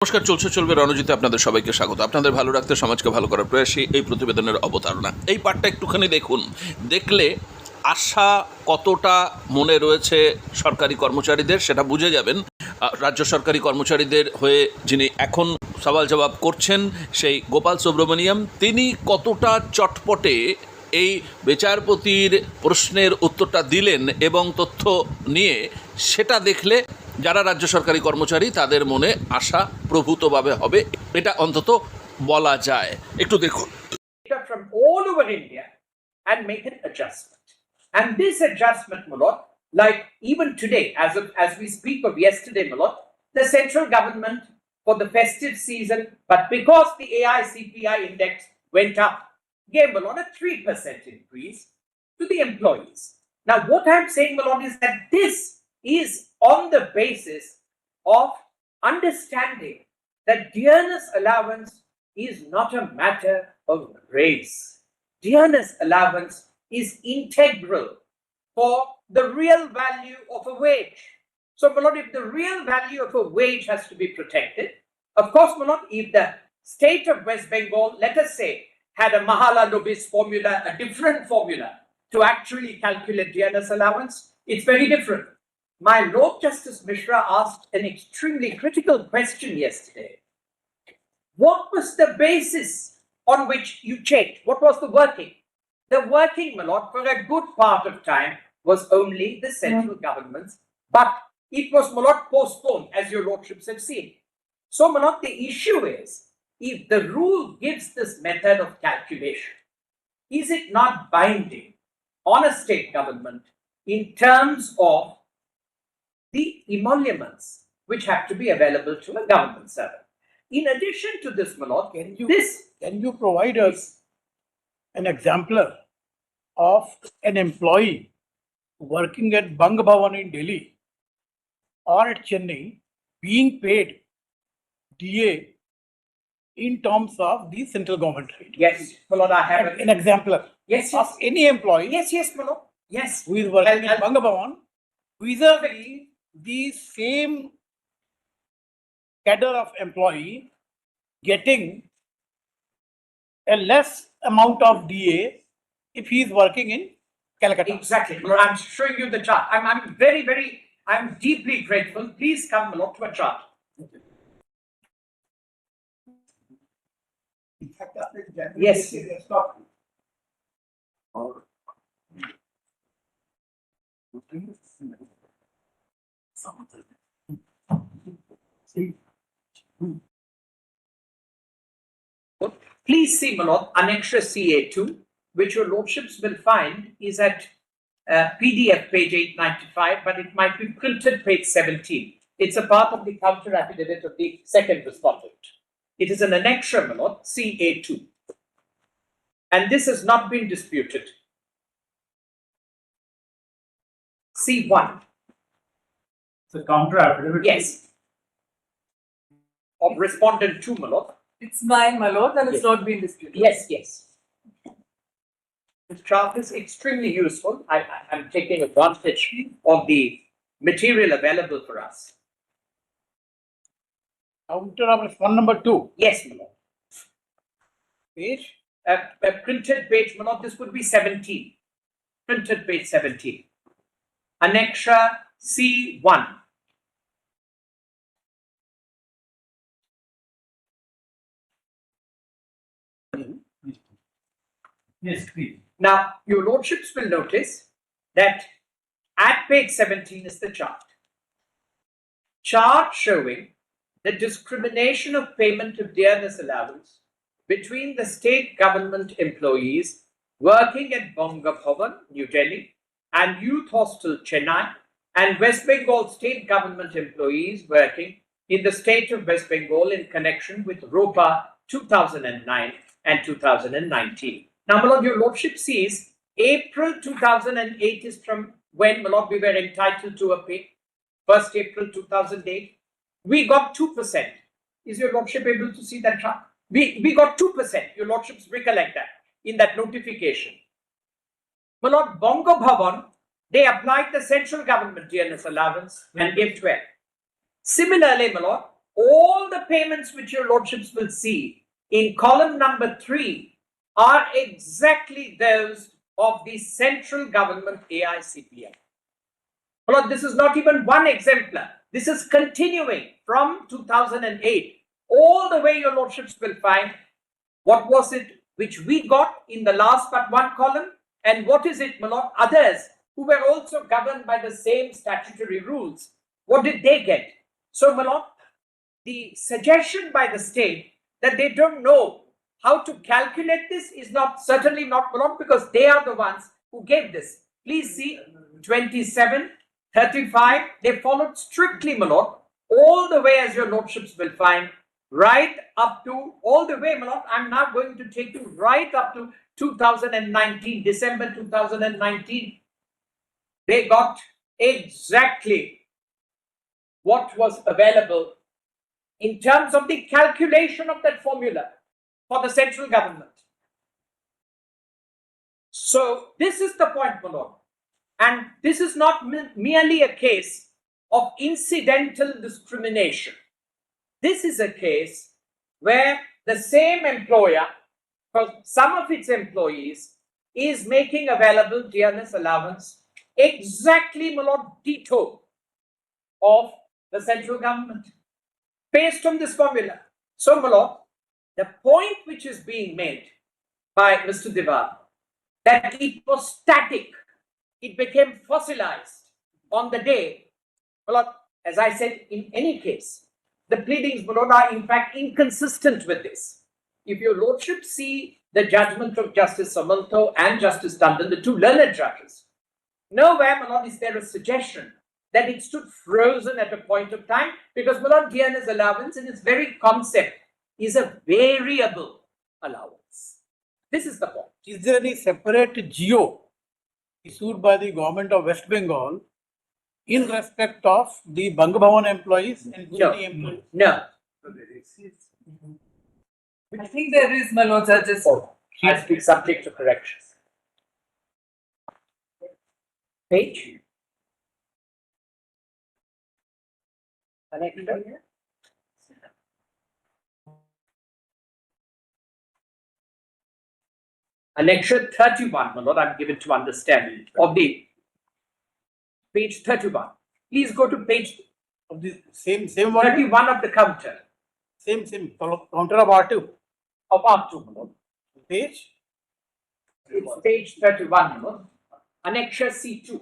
নমস্কার, চলছে চলবে রণজিতে আপনাদের সবাইকে স্বাগত। আপনাদের ভালো রাখতে সমাজকে ভালো করার প্রয়াসী এই প্রতিবেদনের অবতারণা। এই পার্টটা একটুখানি দেখুন, দেখলে আশা কতটা মনে রয়েছে সরকারি কর্মচারীদের সেটা বুঝে যাবেন। রাজ্য সরকারি কর্মচারীদের হয়ে যিনি এখন সওয়াল জবাব করছেন সেই গোপাল সুব্রমণিয়াম, তিনি কতটা চটপটে এই বিচারপতির প্রশ্নের উত্তরটা দিলেন এবং তথ্য নিয়ে, সেটা দেখলে যারা রাজ্য সরকারি কর্মচারী তাদের মনে আশা প্রভূতভাবে হবে, এটা অন্তত বলা যায়। একটু দেখুন। From all over India and make an adjustment. And this adjustment, Malot, like even today, as we speak of yesterday, Malot, the central government for the festive season, but because the AI CPI index went up, gave Malot a 3% increase to the employees. Now, what I'm saying, Malot, is that this is on the basis of understanding that dearness allowance is not a matter of race. Dearness allowance is integral for the real value of a wage. So, Malot, if the real value of a wage has to be protected, of course, Malot, if the state of West Bengal, let us say, had a Mahalanobis formula, a different formula to actually calculate dearness allowance, it's very different. My Lord Justice Mishra asked an extremely critical question yesterday. What was the basis on which you changed? What was the working? The working, Malot, for a good part of time was only the central government's, but it was, Malot, postponed, as your lordships have seen. So, Malot, the issue is, if the rule gives this method of calculation, is it not binding on a state government in terms of the emoluments which have to be available to a government servant? In addition to this, Malot, can you provide us an exemplar of an employee working at Bang Bhavan in Delhi or at Chennai being paid DA in terms of the central government rate? Yes, Malot, I have An exemplar yes, of any employee yes, Malot, yes, who is working at Bang Bhavan vis-a-vis the same cadre of employee getting a less amount of DA if he is working in Calcutta. Exactly. Malot, I'm showing you the chart. I'm deeply grateful. Please come, Malot, to a chart. Yes. Please see, Malot, Annexure CA2, which your lordships will find is at PDF page 895, but it might be printed page 17. It's a part of the counter affidavit of the second respondent. It is an annexure, Malot, CA2. And this has not been disputed. C1. It's a counter affidavit. Yes. Of respondent 2, Malot. It's mine, my lord, and it's Yes. not been disputed. Yes, yes. This chart is extremely useful. I'm taking advantage of the material available for us. Counter of respond number 2. Yes, Manoj. Page. A printed page, Manoj, this would be 17. Printed page 17. Annexure C1. Yes, please. Now, your lordships will notice that at page 17 is the chart. Chart showing the discrimination of payment of dearness allowance between the state government employees working at Bonga Bhavan, New Delhi, and Youth Hostel, Chennai, and West Bengal state government employees working in the state of West Bengal in connection with ROPA 2009 and 2019. Now, Malod, your lordship sees April 2008 is from when, Malod, we were entitled to a pay. 1st April 2008. We got 2%. Is your lordship able to see that chart? We got 2%. Your lordships recollect that in that notification. Malod, Bongo Bhavan, they applied the central government dearness allowance and gave 12. Similarly, Malod, all the payments which your lordships will see in column number 3 are exactly those of the central government AICPM. Well, this is not even one exemplar. This is continuing from 2008. All the way your lordships will find what was it which we got in the last but one column, and what is it, my lord, others who were also governed by the same statutory rules. What did they get? So, my lord, the suggestion by the state that they don't know how to calculate this is not certainly not, my lord, because they are the ones who gave this. Please see 27, 35, they followed strictly, my lord, all the way, as your lordships will find, right up to, all the way, my lord, I'm now going to take you right up to 2019, December 2019. They got exactly what was available in terms of the calculation of that formula for the central government. So this is the point, my lord. And this is not merely a case of incidental discrimination. This is a case where the same employer, for some of its employees, is making available dearness allowance exactly, my lord, ditto of the central government based on this formula. So, my lord, the point which is being made by Mr. Diwar, that it was static, it became fossilized on the day, my lord, as I said, in any case, the pleadings, my lord, are in fact inconsistent with this. If your lordship see the judgment of Justice Samalto and Justice Tandon, the two learned judges, nowhere, my lord, is there a suggestion that it stood frozen at a point of time, because, my lord, dearness allowance in its very concept is a variable allowance. This is the point. Is there any separate GO issued by the government of West Bengal in respect of the Banga Bhavan employees and No. Chennai employees? No. I think there is, my lords, I just. I speak subject to corrections. Page. Annexure. Annexure 31, my lord, I'm given to understand of the page 31. Please go to page Of the same one, 31 of the counter same counter of R2 of R2, my lord. page. It's page 31, my lord. Annexure C2.